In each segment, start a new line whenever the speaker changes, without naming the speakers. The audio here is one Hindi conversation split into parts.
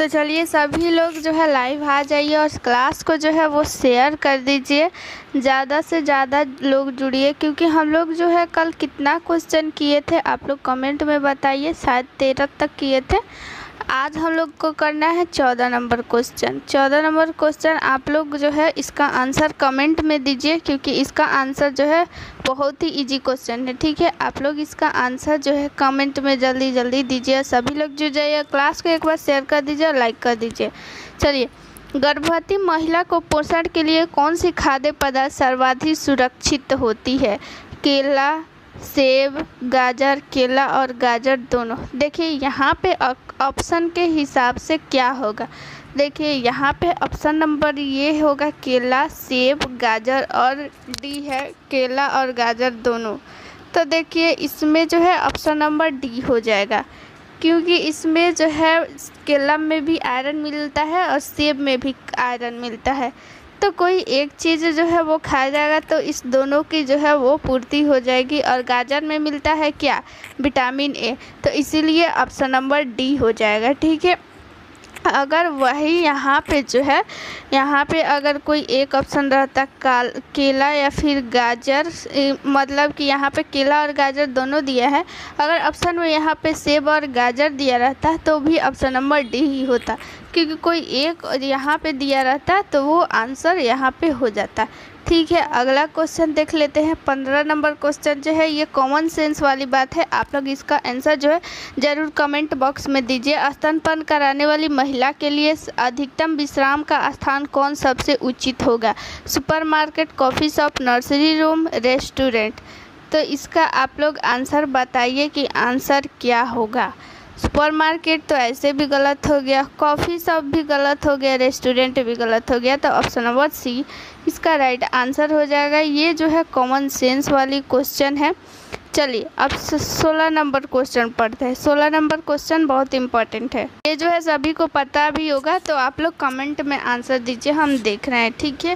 तो चलिए सभी लोग जो है लाइव आ जाइए और क्लास को जो है वो शेयर कर दीजिए, ज़्यादा से ज़्यादा लोग जुड़िए, क्योंकि हम लोग जो है कल कितना क्वेश्चन किए थे आप लोग कमेंट में बताइए। शायद 13 तक किए थे। आज हम लोग को करना है 14 नंबर क्वेश्चन। 14 नंबर क्वेश्चन आप लोग जो है इसका आंसर कमेंट में दीजिए, क्योंकि इसका आंसर जो है बहुत ही इजी क्वेश्चन है। ठीक है, आप लोग इसका आंसर जो है कमेंट में जल्दी जल्दी दीजिए। सभी लोग जुड़ जाइए, क्लास को एक बार शेयर कर दीजिए और लाइक कर दीजिए। चलिए, गर्भवती महिला को पोषण के लिए कौन सी खाद्य पदार्थ सर्वाधिक सुरक्षित होती है? केला, सेब, गाजर। केला और गाजर दोनों। देखिए यहाँ पे ऑप्शन के हिसाब से क्या होगा। देखिए यहाँ पे ऑप्शन नंबर ये होगा केला, सेब, गाजर, और डी है केला और गाजर दोनों। तो देखिए इसमें जो है ऑप्शन नंबर डी हो जाएगा, क्योंकि इसमें जो है केला में भी आयरन मिलता है और सेब में भी आयरन मिलता है। तो कोई एक चीज़ जो है वो खाया जाएगा तो इस दोनों की जो है वो पूर्ति हो जाएगी। और गाजर में मिलता है क्या? Vitamin A. तो इसीलिए ऑप्शन नंबर डी हो जाएगा। ठीक है, अगर वही यहाँ पे जो है यहाँ पे अगर कोई एक ऑप्शन रहता केला या फिर गाजर, मतलब कि यहाँ पे केला और गाजर दोनों दिया है, अगर ऑप्शन में यहाँ पे सेब और गाजर दिया रहता तो भी ऑप्शन नंबर डी ही होता, क्योंकि कोई एक यहाँ पे दिया रहता तो वो आंसर यहाँ पे हो जाता। ठीक है, अगला क्वेश्चन देख लेते हैं। 15 नंबर क्वेश्चन जो है ये कॉमन सेंस वाली बात है। आप लोग इसका आंसर जो है ज़रूर कमेंट बॉक्स में दीजिए। स्तनपान कराने वाली महिला के लिए अधिकतम विश्राम का स्थान कौन सबसे उचित होगा? Supermarket, coffee shop, nursery room, restaurant. तो इसका आप लोग आंसर बताइए कि आंसर क्या होगा। सुपरमार्केट तो ऐसे भी गलत हो गया, कॉफ़ी शॉप भी गलत हो गया, रेस्टोरेंट भी गलत हो गया। तो ऑप्शन नंबर सी इसका राइट आंसर हो जाएगा। ये जो है कॉमन सेंस वाली क्वेश्चन है। चलिए अब 16 नंबर क्वेश्चन पढ़ते हैं। 16 नंबर क्वेश्चन बहुत इंपॉर्टेंट है, ये जो है सभी को पता भी होगा। तो आप लोग कमेंट में आंसर दीजिए, हम देख रहे हैं। ठीक है,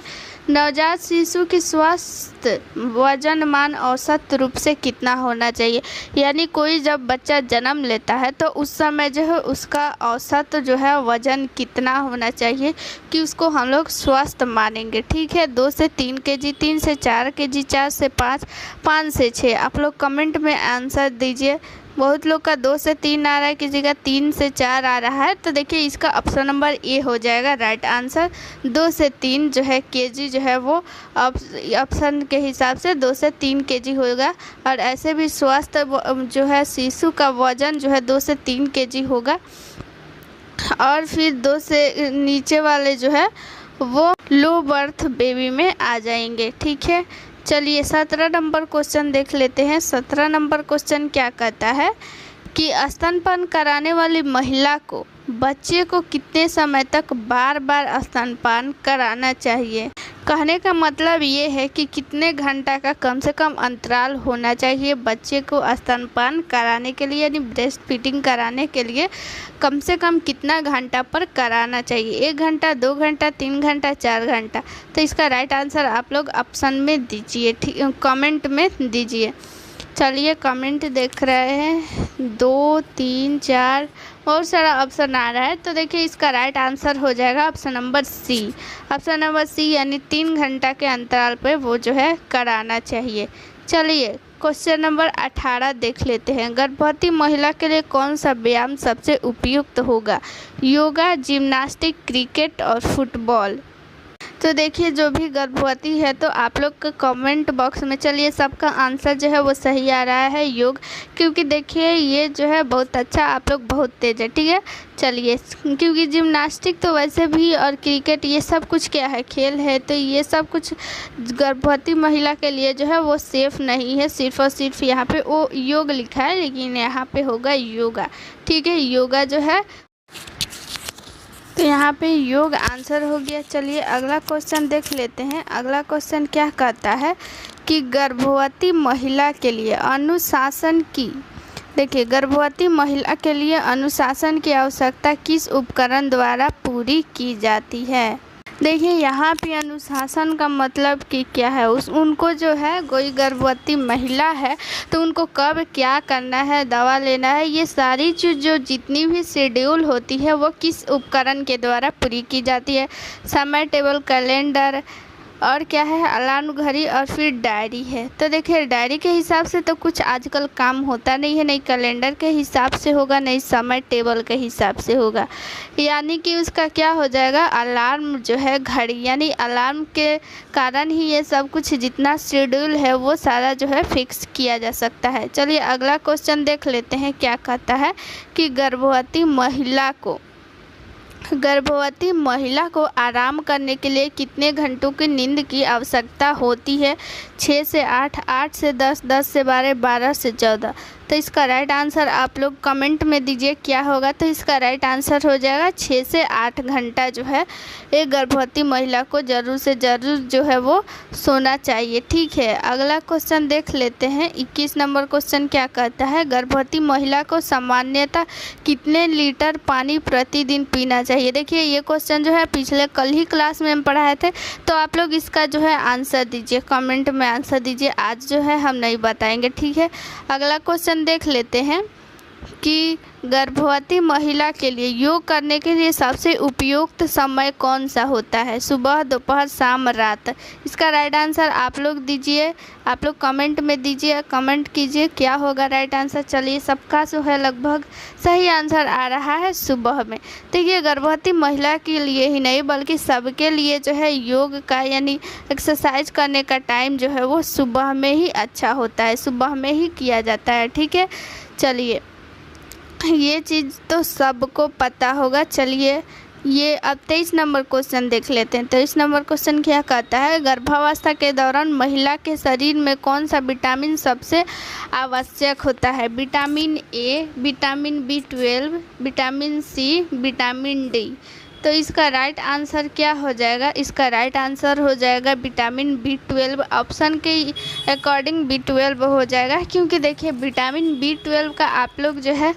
नवजात शिशु की स्वस्थ वजन मान औसत रूप से कितना होना चाहिए? यानी कोई जब बच्चा जन्म लेता है तो उस समय जो है उसका औसत जो है वजन कितना होना चाहिए कि उसको हम लोग स्वस्थ मानेंगे। ठीक है, 2 से 3 केजी, 3 से 4 केजी, 4 से 5, 5 से 6। आप लोग कमेंट में आंसर दीजिए। बहुत लोग का 2 से 3 आ रहा है, किसी का 3 से 4 आ रहा है। तो देखिए इसका ऑप्शन नंबर ए हो जाएगा राइट आंसर। 2 से 3 जो है केजी जो है वो ऑप्शन के हिसाब से 2 से 3 केजी होगा। और ऐसे भी स्वस्थ जो है शिशु का वजन जो है 2 से 3 केजी होगा। और फिर 2 से नीचे वाले जो है वो लो बर्थ बेबी में आ जाएंगे। ठीक है, चलिए 17 नंबर क्वेश्चन देख लेते हैं। 17 नंबर क्वेश्चन क्या कहता है कि स्तनपान कराने वाली महिला को बच्चे को कितने समय तक बार बार स्तनपान कराना चाहिए? कहने का मतलब ये है कि कितने घंटा का कम से कम अंतराल होना चाहिए बच्चे को स्तनपान कराने के लिए, यानी ब्रेस्ट फीडिंग कराने के लिए कम से कम कितना घंटा पर कराना चाहिए? 1 घंटा, 2 घंटा, 3 घंटा, 4 घंटा। तो इसका राइट आंसर आप लोग ऑप्शन में दीजिए, ठीक, कमेंट में दीजिए। चलिए कमेंट देख रहे हैं, 2, 3, 4 बहुत सारा ऑप्शन आ रहा है। तो देखिए इसका राइट आंसर हो जाएगा option number C. Option number C यानी 3 घंटा के अंतराल पे वो जो है कराना चाहिए। चलिए क्वेश्चन नंबर 18 देख लेते हैं। गर्भवती महिला के लिए कौन सा व्यायाम सबसे उपयुक्त होगा? योगा, जिम्नास्टिक, क्रिकेट और फुटबॉल। तो देखिए जो भी गर्भवती है तो आप लोग का कमेंट बॉक्स में, चलिए सबका आंसर जो है वो सही आ रहा है योग, क्योंकि देखिए ये जो है बहुत अच्छा, आप लोग बहुत तेज है। ठीक है, चलिए क्योंकि जिम्नास्टिक तो वैसे भी और क्रिकेट ये सब कुछ क्या है, खेल है, तो ये सब कुछ गर्भवती महिला के लिए जो है वो सेफ़ नहीं है। सिर्फ और सिर्फ यहाँ पे वो योग लिखा है, लेकिन यहाँ पे होगा योगा। ठीक है, योगा जो है तो यहाँ पे योग आंसर हो गया। चलिए अगला क्वेश्चन देख लेते हैं। अगला क्वेश्चन क्या कहता है कि गर्भवती महिला के लिए अनुशासन की, देखिए गर्भवती महिला के लिए अनुशासन की आवश्यकता किस उपकरण द्वारा पूरी की जाती है? देखिए यहाँ पे अनुशासन का मतलब कि क्या है, उनको जो है कोई गर्भवती महिला है तो उनको कब क्या करना है, दवा लेना है, ये सारी चीज़ जो जितनी भी शेड्यूल होती है वो किस उपकरण के द्वारा पूरी की जाती है। समय टेबल, कैलेंडर और क्या है, अलार्म घड़ी और फिर डायरी है। तो देखिए डायरी के हिसाब से तो कुछ आजकल काम होता नहीं है, नहीं कैलेंडर के हिसाब से होगा, नहीं समय टेबल के हिसाब से होगा, यानी कि उसका क्या हो जाएगा, अलार्म जो है घड़ी, यानी अलार्म के कारण ही ये सब कुछ जितना शेड्यूल है वो सारा जो है फिक्स किया जा सकता है। चलिए अगला क्वेश्चन देख लेते हैं, क्या कहता है कि गर्भवती महिला को आराम करने के लिए कितने घंटों की नींद की आवश्यकता होती है। 6 से 8, 8 से 10, 10 से 12, 12 से 14। तो इसका राइट आंसर आप लोग कमेंट में दीजिए क्या होगा। तो इसका राइट आंसर हो जाएगा 6 से 8 घंटा जो है एक गर्भवती महिला को ज़रूर से ज़रूर जो है वो सोना चाहिए। ठीक है, अगला क्वेश्चन देख लेते हैं। 21 नंबर क्वेश्चन क्या कहता है, गर्भवती महिला को सामान्यतः कितने लीटर पानी प्रतिदिन पीना चाहिए। देखिए ये क्वेश्चन जो है पिछले कल ही क्लास में हम पढ़ाए थे, तो आप लोग इसका जो है आंसर दीजिए, कमेंट में आंसर दीजिए, आज जो है हम नहीं बताएंगे। ठीक है, अगला क्वेश्चन देख लेते हैं कि गर्भवती महिला के लिए योग करने के लिए सबसे उपयुक्त समय कौन सा होता है, सुबह, दोपहर, शाम, रात। इसका राइट आंसर आप लोग दीजिए, आप लोग कमेंट में दीजिए, कमेंट कीजिए क्या होगा राइट आंसर। चलिए सबका जो है लगभग सही आंसर आ रहा है सुबह में। देखिए गर्भवती महिला के लिए ही नहीं बल्कि सबके लिए जो है योग का यानी एक्सरसाइज करने का टाइम जो है वो सुबह में ही अच्छा होता है, सुबह में ही किया जाता है। ठीक है, चलिए ये चीज़ तो सबको पता होगा। चलिए ये अब 23 नंबर क्वेश्चन देख लेते हैं। 23 नंबर क्वेश्चन क्या कहता है, गर्भावस्था के दौरान महिला के शरीर में कौन सा विटामिन सबसे आवश्यक होता है। Vitamin A, vitamin B12, vitamin C, vitamin D. तो इसका राइट आंसर क्या हो जाएगा, इसका राइट आंसर हो जाएगा विटामिन B12। ऑप्शन के अकॉर्डिंग B12 हो जाएगा, क्योंकि देखिए विटामिन B12 का आप लोग जो है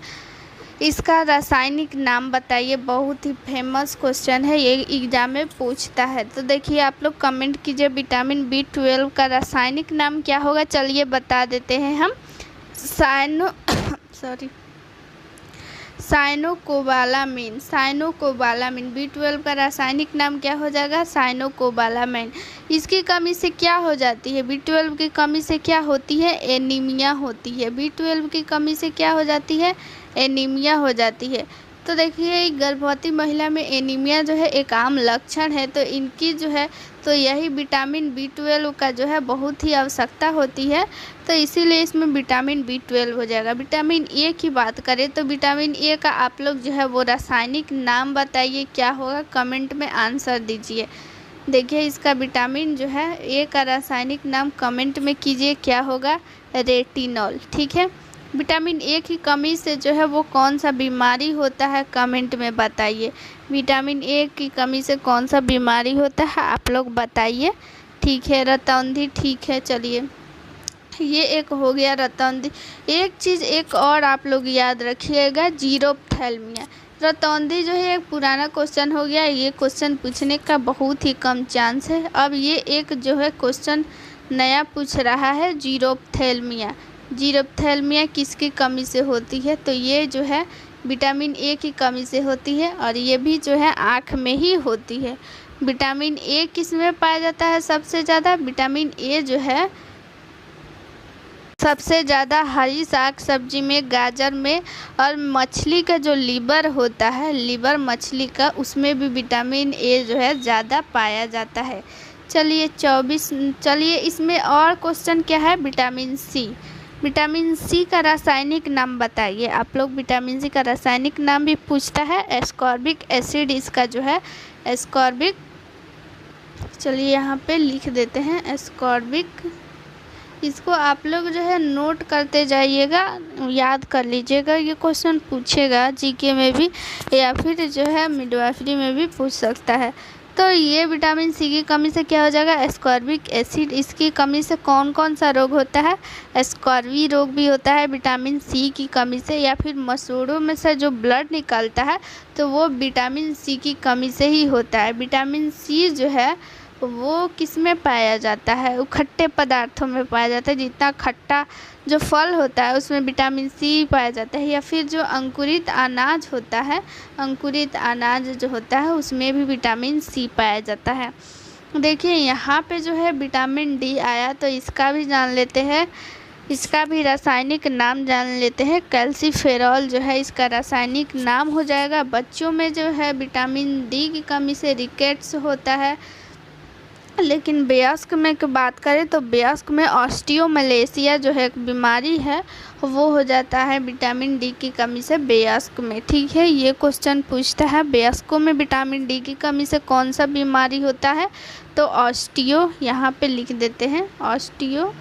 इसका रासायनिक नाम बताइए। बहुत ही फेमस क्वेश्चन है, ये एग्जाम में पूछता है। तो देखिए आप लोग कमेंट कीजिए विटामिन B12 का रासायनिक नाम क्या होगा। चलिए बता देते हैं हम, साइनोकोबालामिन। साइनोकोबालामिन B12 का रासायनिक नाम क्या हो जाएगा, साइनोकोबालामिन। इसकी कमी से क्या हो जाती है, B12 की कमी से क्या होती है, एनीमिया होती है। B12 की कमी से क्या हो जाती है, एनीमिया हो जाती है। तो देखिए गर्भवती महिला में एनीमिया जो है एक आम लक्षण है, तो इनकी जो है तो यही विटामिन B12 का जो है बहुत ही आवश्यकता होती है, तो इसीलिए इसमें विटामिन B12 हो जाएगा। विटामिन ए की बात करें तो विटामिन ए का आप लोग जो है वो रासायनिक नाम बताइए क्या होगा, कमेंट में आंसर दीजिए। देखिए इसका विटामिन जो है ए का रासायनिक नाम कमेंट में कीजिए क्या होगा, रेटिनॉल। ठीक है, विटामिन ए की कमी से जो है वो कौन सा बीमारी होता है, कमेंट में बताइए। विटामिन ए की कमी से कौन सा बीमारी होता है आप लोग बताइए। ठीक है, रतौंधी। ठीक है, चलिए ये एक हो गया रतौंधी। एक चीज़ एक और आप लोग याद रखिएगा, जीरोप्थेल्मिया। रतौंधी जो है एक पुराना क्वेश्चन हो गया, ये क्वेश्चन पूछने का बहुत ही कम चांस है। अब ये एक जो है क्वेश्चन नया पूछ रहा है, जीरोप्थेल्मिया। जीरोप्थेल्मिया किसकी कमी से होती है, तो ये जो है विटामिन ए की कमी से होती है, और ये भी जो है आँख में ही होती है। विटामिन ए किस में पाया जाता है सबसे ज़्यादा, विटामिन ए जो है सबसे ज़्यादा हरी साग सब्जी में, गाजर में, और मछली का जो लीवर होता है, लीवर मछली का, उसमें भी विटामिन ए जो है ज़्यादा पाया जाता है। चलिए 24, चलिए इसमें और क्वेश्चन क्या है, विटामिन सी। विटामिन सी का रासायनिक नाम बताइए आप लोग। विटामिन सी का रासायनिक नाम भी पूछता है, एस्कॉर्बिक एसिड इसका जो है, एस्कॉर्बिक। चलिए यहाँ पे लिख देते हैं एस्कॉर्बिक। इसको आप लोग जो है नोट करते जाइएगा, याद कर लीजिएगा, ये क्वेश्चन पूछेगा जीके में भी या फिर जो है मिडवाइफरी में भी पूछ सकता है। तो ये विटामिन सी की कमी से क्या हो जाएगा, एस्कॉर्बिक एसिड। इसकी कमी से कौन कौन सा रोग होता है, एस्कॉर्बी रोग भी होता है विटामिन सी की कमी से। या फिर मसूड़ों में से जो ब्लड निकलता है तो वो विटामिन सी की कमी से ही होता है। विटामिन सी जो है वो किस में पाया जाता है, वो खट्टे पदार्थों में पाया जाता है। जितना खट्टा जो फल होता है उसमें विटामिन सी पाया जाता है। या फिर जो अंकुरित अनाज होता है, अंकुरित अनाज जो होता है उसमें भी विटामिन सी पाया जाता है। देखिए यहाँ पे जो है विटामिन डी आया, तो इसका भी जान लेते हैं, इसका भी रासायनिक नाम जान लेते हैं। कैल्सीफेरॉल जो है इसका रासायनिक नाम हो जाएगा। बच्चों में जो है विटामिन डी की कमी से रिकेट्स होता है। लेकिन वयस्क में की बात करें तो वयस्क में ऑस्टियोमलेशिया जो है एक बीमारी है, वो हो जाता है विटामिन डी की कमी से वयस्क में। ठीक है, ये क्वेश्चन पूछता है वयस्कों में विटामिन डी की कमी से कौन सा बीमारी होता है, तो ऑस्टियो यहाँ पे लिख देते हैं, ऑस्टियोमलेशिया।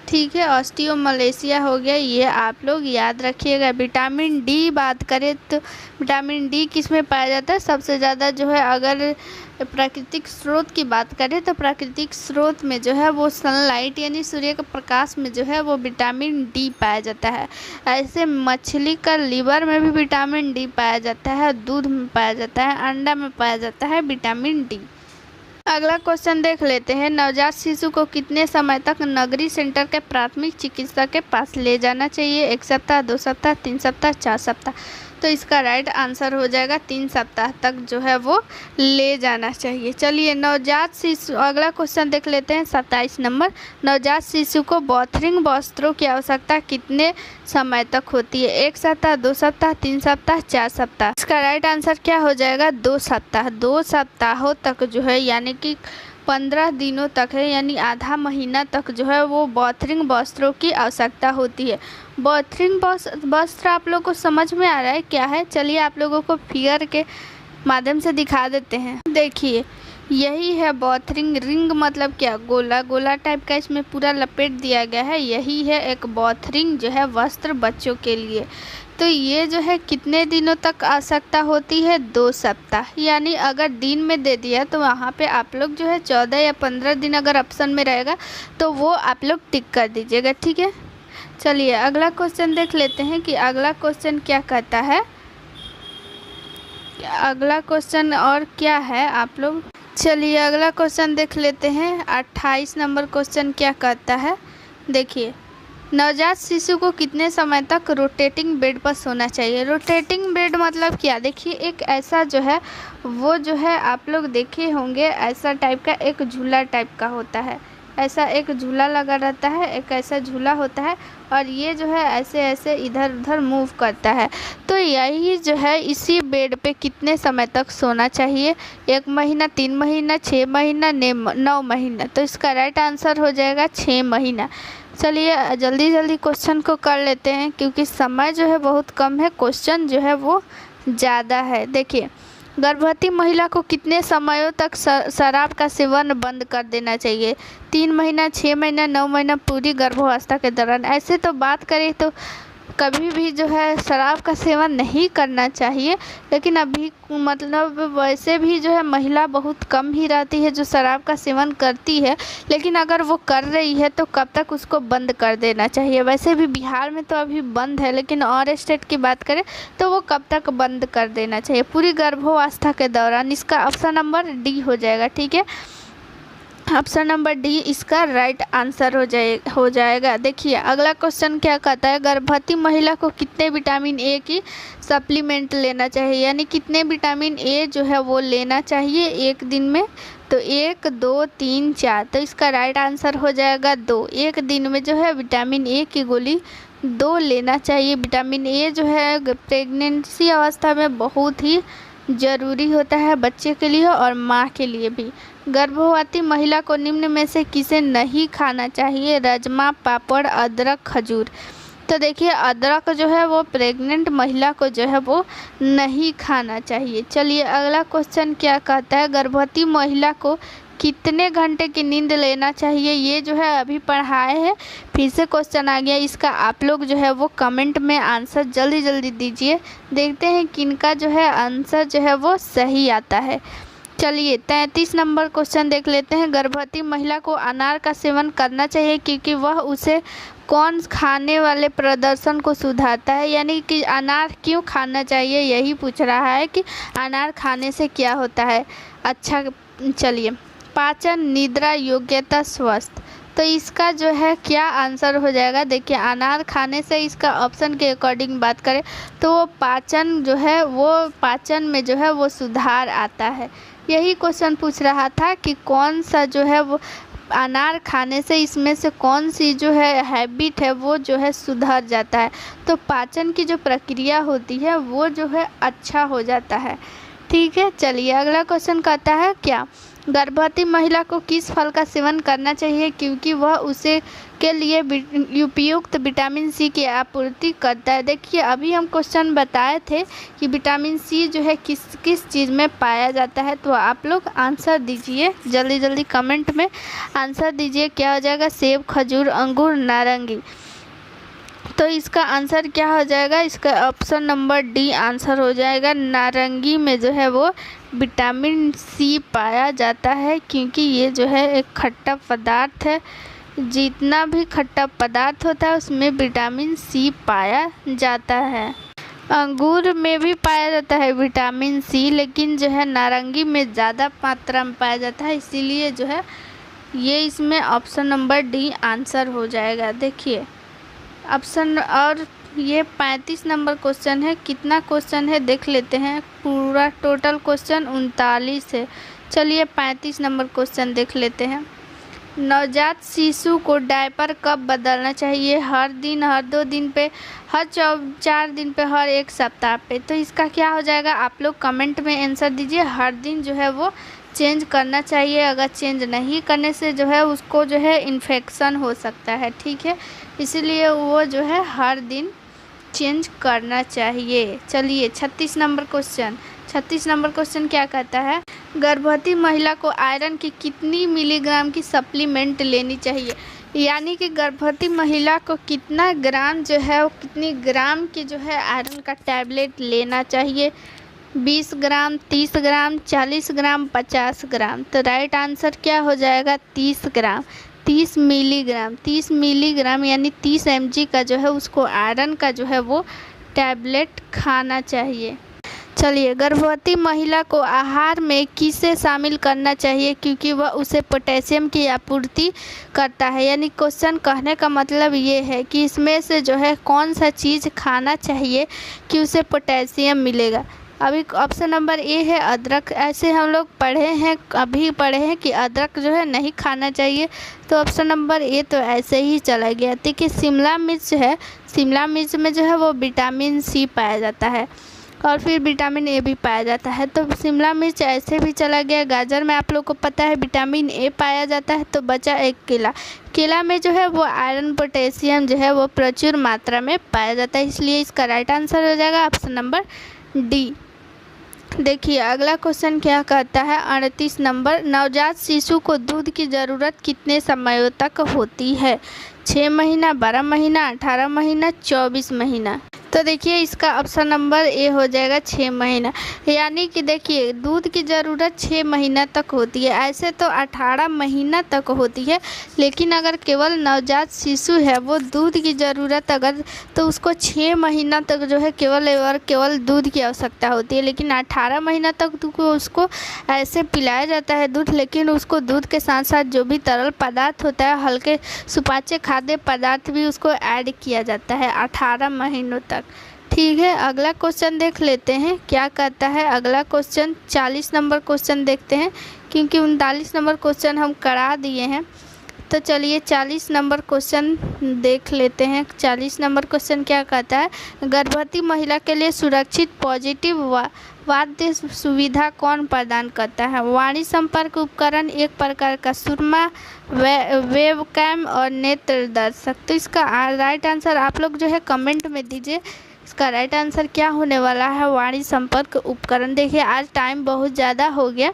ठीक है, ऑस्टियोमलेशिया हो गया, ये आप लोग याद रखिएगा। विटामिन डी बात करें तो विटामिन डी किस में पाया जाता है, सबसे ज़्यादा जो है अगर प्राकृतिक स्रोत की बात करें तो प्राकृतिक स्रोत में जो है वो सनलाइट यानी सूर्य के प्रकाश में जो है वो विटामिन डी पाया जाता है। ऐसे मछली का लीवर में भी विटामिन डी पाया जाता है, दूध में पाया जाता है, अंडा में पाया जाता है विटामिन डी। अगला क्वेश्चन देख लेते हैं, नवजात शिशु को कितने समय तक नगरीय सेंटर के प्राथमिक चिकित्सक के पास ले जाना चाहिए, 1 सप्ताह, 2 सप्ताह, 3 सप्ताह, 4 सप्ताह। तो इसका राइट आंसर हो जाएगा 3 सप्ताह तक जो है वो ले जाना चाहिए। चलिए नवजात शिशु, अगला क्वेश्चन देख लेते हैं 27 नंबर, नवजात शिशु को बॉथरिंग वस्त्रों की आवश्यकता कितने समय तक होती है, 1 सप्ताह, 2 सप्ताह, 3 सप्ताह, 4 सप्ताह। इसका राइट आंसर क्या हो जाएगा, 2 सप्ताह। 2 सप्ताहों तक जो है यानी कि 15 दिनों तक है, यानी आधा महीना तक जो है वो बॉथरिंग वस्त्रों की आवश्यकता होती है। बॉथरिंग वस्त्र आप लोगों को समझ में आ रहा है क्या है, चलिए आप लोगों को फिगर के माध्यम से दिखा देते हैं। देखिए यही है बॉथरिंग, रिंग मतलब क्या, गोला गोला टाइप का इसमें पूरा लपेट दिया गया है, यही है एक बॉथरिंग जो है वस्त्र बच्चों के लिए। तो ये जो है कितने दिनों तक आवश्यकता होती है, 2 सप्ताह। यानी अगर दिन में दे दिया तो वहाँ पे आप लोग जो है 14 या 15 दिन अगर ऑप्शन में रहेगा तो वो आप लोग टिक कर दीजिएगा। ठीक है, चलिए अगला क्वेश्चन देख लेते हैं कि अगला क्वेश्चन क्या कहता है। अगला क्वेश्चन और क्या है आप लोग, चलिए अगला क्वेश्चन देख लेते हैं 28 नंबर क्वेश्चन क्या कहता है। देखिए नवजात शिशु को कितने समय तक रोटेटिंग बेड पर सोना चाहिए। रोटेटिंग बेड मतलब क्या, देखिए एक ऐसा जो है वो जो है आप लोग देखे होंगे, ऐसा टाइप का एक झूला टाइप का होता है, ऐसा एक झूला लगा रहता है, एक ऐसा झूला होता है और ये जो है ऐसे ऐसे इधर उधर मूव करता है। तो यही जो है इसी बेड पे कितने समय तक सोना चाहिए, 1 महीना, 3 महीना, 6 महीना, 9 महीना। तो इसका राइट आंसर हो जाएगा 6 महीना। चलिए जल्दी जल्दी क्वेश्चन को कर लेते हैं क्योंकि समय जो है बहुत कम है, क्वेश्चन जो है वो ज़्यादा है। देखिए गर्भवती महिला को कितने समयों तक शराब का सेवन बंद कर देना चाहिए, 3 महीना, 6 महीना, 9 महीना, पूरी गर्भावस्था के दौरान। ऐसे तो बात करें तो कभी भी जो है शराब का सेवन नहीं करना चाहिए, लेकिन अभी मतलब वैसे भी जो है महिला बहुत कम ही रहती है जो शराब का सेवन करती है, लेकिन अगर वो कर रही है तो कब तक उसको बंद कर देना चाहिए। वैसे भी बिहार में तो अभी बंद है, लेकिन और स्टेट की बात करें तो वो कब तक बंद कर देना चाहिए, पूरी गर्भावस्था के दौरान। इसका ऑप्शन नंबर डी हो जाएगा। ठीक है, ऑप्शन नंबर डी इसका राइट आंसर हो जाएगा। देखिए अगला क्वेश्चन क्या कहता है, गर्भवती महिला को कितने विटामिन ए की सप्लीमेंट लेना चाहिए, यानी कितने विटामिन ए जो है वो लेना चाहिए एक दिन में। तो 1, 2, 3, 4। तो इसका राइट आंसर हो जाएगा 2। एक दिन में जो है विटामिन ए की गोली 2 लेना चाहिए। विटामिन ए जो है प्रेगनेंसी अवस्था में बहुत ही ज़रूरी होता है बच्चे के लिए और माँ के लिए भी। गर्भवती महिला को निम्न में से किसे नहीं खाना चाहिए, राजमा, पापड़, अदरक, खजूर। तो देखिए अदरक जो है वो प्रेग्नेंट महिला को जो है वो नहीं खाना चाहिए। चलिए अगला क्वेश्चन क्या कहता है, गर्भवती महिला को कितने घंटे की नींद लेना चाहिए, ये जो है अभी पढ़ाए हैं। फिर से क्वेश्चन आ गया, इसका आप लोग जो है वो कमेंट में आंसर जल्दी जल्दी दीजिए। देखते हैं किनका जो है आंसर जो है वो सही आता है। चलिए 33 नंबर क्वेश्चन देख लेते हैं। गर्भवती महिला को अनार का सेवन करना चाहिए क्योंकि वह उसे कौन खाने वाले प्रदर्शन को सुधारता है। यानी कि अनार क्यों खाना चाहिए, यही पूछ रहा है कि अनार खाने से क्या होता है। अच्छा चलिए, पाचन, निद्रा, योग्यता, स्वस्थ, तो इसका जो है क्या आंसर हो जाएगा। देखिए अनार खाने से इसका ऑप्शन के अकॉर्डिंग बात करें तो वो पाचन जो है वो पाचन में जो है वो सुधार आता है। यही क्वेश्चन पूछ रहा था कि कौन सा जो है वो अनार खाने से इसमें से कौन सी जो है हैबिट है वो जो है सुधर जाता है। तो पाचन की जो प्रक्रिया होती है वो जो है अच्छा हो जाता है। ठीक है, चलिए अगला क्वेश्चन कहता है क्या गर्भवती महिला को किस फल का सेवन करना चाहिए क्योंकि वह उसे के लिए उपयुक्त विटामिन सी की आपूर्ति करता है। देखिए अभी हम क्वेश्चन बताए थे कि विटामिन सी जो है किस किस चीज़ में पाया जाता है। तो आप लोग आंसर दीजिए, जल्दी जल्दी कमेंट में आंसर दीजिए। क्या हो जाएगा, सेब, खजूर, अंगूर, नारंगी। तो इसका आंसर क्या हो जाएगा, इसका ऑप्शन नंबर डी आंसर हो जाएगा। नारंगी में जो है वो विटामिन सी पाया जाता है क्योंकि ये जो है एक खट्टा पदार्थ है। जितना भी खट्टा पदार्थ होता है उसमें विटामिन सी पाया जाता है। अंगूर में भी पाया जाता है विटामिन सी, लेकिन जो है नारंगी में ज़्यादा मात्रा में पाया जाता है, इसीलिए जो है ये इसमें ऑप्शन नंबर डी आंसर हो जाएगा। देखिए ऑप्शन, और ये 35 नंबर क्वेश्चन है। कितना क्वेश्चन है देख लेते हैं, पूरा टोटल क्वेश्चन 39 है। चलिए 35 नंबर क्वेश्चन देख लेते हैं। नवजात शिशु को डायपर कब बदलना चाहिए, हर दिन, हर 2 दिन पे, हर 4 दिन पे, हर 1 सप्ताह पे। तो इसका क्या हो जाएगा, आप लोग कमेंट में आंसर दीजिए। हर दिन जो है वो चेंज करना चाहिए, अगर चेंज नहीं करने से जो है उसको जो है इन्फेक्शन हो सकता है। ठीक है, इसीलिए वो जो है हर दिन चेंज करना चाहिए। चलिए 36 नंबर क्वेश्चन। 36 नंबर क्वेश्चन क्या कहता है, गर्भवती महिला को आयरन की कितनी मिलीग्राम की सप्लीमेंट लेनी चाहिए। यानी कि गर्भवती महिला को कितना ग्राम जो है वो कितनी ग्राम की जो है आयरन का टैबलेट लेना चाहिए। 20 ग्राम, 30 ग्राम, 40 ग्राम, 50 ग्राम। तो राइट आंसर क्या हो जाएगा, 30 ग्राम, 30 मिलीग्राम। 30 मिलीग्राम यानी 30 mg का जो है उसको आयरन का जो है वो टैबलेट खाना चाहिए। चलिए गर्भवती महिला को आहार में किसे शामिल करना चाहिए क्योंकि वह उसे पोटेशियम की आपूर्ति करता है। यानी क्वेश्चन कहने का मतलब ये है कि इसमें से जो है कौन सा चीज़ खाना चाहिए कि उसे पोटेशियम मिलेगा। अभी ऑप्शन नंबर ए है अदरक। ऐसे हम लोग पढ़े हैं, अभी पढ़े हैं कि अदरक जो है नहीं खाना चाहिए, तो ऑप्शन नंबर ए तो ऐसे ही चला गया। देखिए शिमला मिर्च है, शिमला मिर्च में जो है वो विटामिन सी पाया जाता है और फिर विटामिन ए भी पाया जाता है, तो शिमला मिर्च ऐसे भी चला गया। गाजर में आप लोग को पता है विटामिन ए पाया जाता है, तो बचा एक केला। केला में जो है वो आयरन, पोटेशियम जो है वो प्रचुर मात्रा में पाया जाता है, इसलिए इसका राइट आंसर हो जाएगा ऑप्शन नंबर डी। देखिए अगला क्वेश्चन क्या कहता है, 38 नंबर। नवजात शिशु को दूध की ज़रूरत कितने समयों तक होती है, 6 महीना, 12 महीना, 18 महीना, 24 महीना। तो देखिए इसका ऑप्शन नंबर ए हो जाएगा 6 महीना। यानी कि देखिए दूध की ज़रूरत 6 महीना तक होती है, ऐसे तो 18 महीना तक होती है, लेकिन अगर केवल नवजात शिशु है वो दूध की ज़रूरत अगर तो उसको 6 महीना तक जो है केवल दूध की आवश्यकता होती है। लेकिन 18 महीना तक तो उसको ऐसे पिलाया जाता है दूध, लेकिन उसको दूध के साथ साथ जो भी तरल पदार्थ होता है, हल्के सुपाच्य खाद्य पदार्थ भी उसको ऐड किया जाता है 18 महीनों तक। ठीक है, अगला क्वेश्चन देख लेते हैं क्या कहता है। अगला क्वेश्चन 40 नंबर क्वेश्चन देखते हैं, क्योंकि 39 नंबर क्वेश्चन हम करा दिए हैं। तो चलिए 40 नंबर क्वेश्चन देख लेते हैं। 40 नंबर क्वेश्चन क्या कहता है, गर्भवती महिला के लिए सुरक्षित पॉजिटिव वाद्य सुविधा कौन प्रदान करता है। वाणी संपर्क उपकरण, एक प्रकार का सुरमा, वेबकैम और नेत्र दर्शक। तो इसका राइट आंसर आप लोग जो है कमेंट में दीजिए। इसका राइट आंसर क्या होने वाला है, वाणी संपर्क उपकरण। देखिए आज टाइम बहुत ज़्यादा हो गया,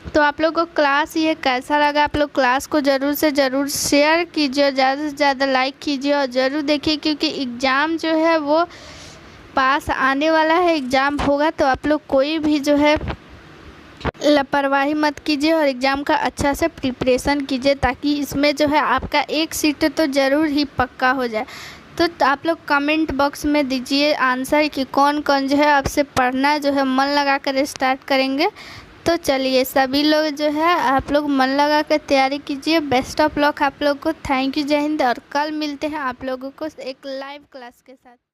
तो आप लोग को क्लास ये कैसा लगा, आप लोग क्लास को ज़रूर से ज़रूर शेयर कीजिए और ज़्यादा से ज़्यादा लाइक कीजिए और ज़रूर देखिए, क्योंकि एग्ज़ाम जो है वो पास आने वाला है, एग्ज़ाम होगा। तो आप लोग कोई भी जो है लापरवाही मत कीजिए और एग्ज़ाम का अच्छा से प्रिपरेशन कीजिए, ताकि इसमें जो है आपका एक सीट तो ज़रूर ही पक्का हो जाए। तो आप लोग कमेंट बॉक्स में दीजिए आंसर कि कौन कौन जो है आपसे पढ़ना जो है मन लगा कर स्टार्ट करेंगे। तो चलिए सभी लोग जो है आप लोग मन लगा कर तैयारी कीजिए। बेस्ट ऑफ लक आप लोग को। थैंक यू, जय हिंद। और कल मिलते हैं आप लोगों को एक लाइव क्लास के साथ।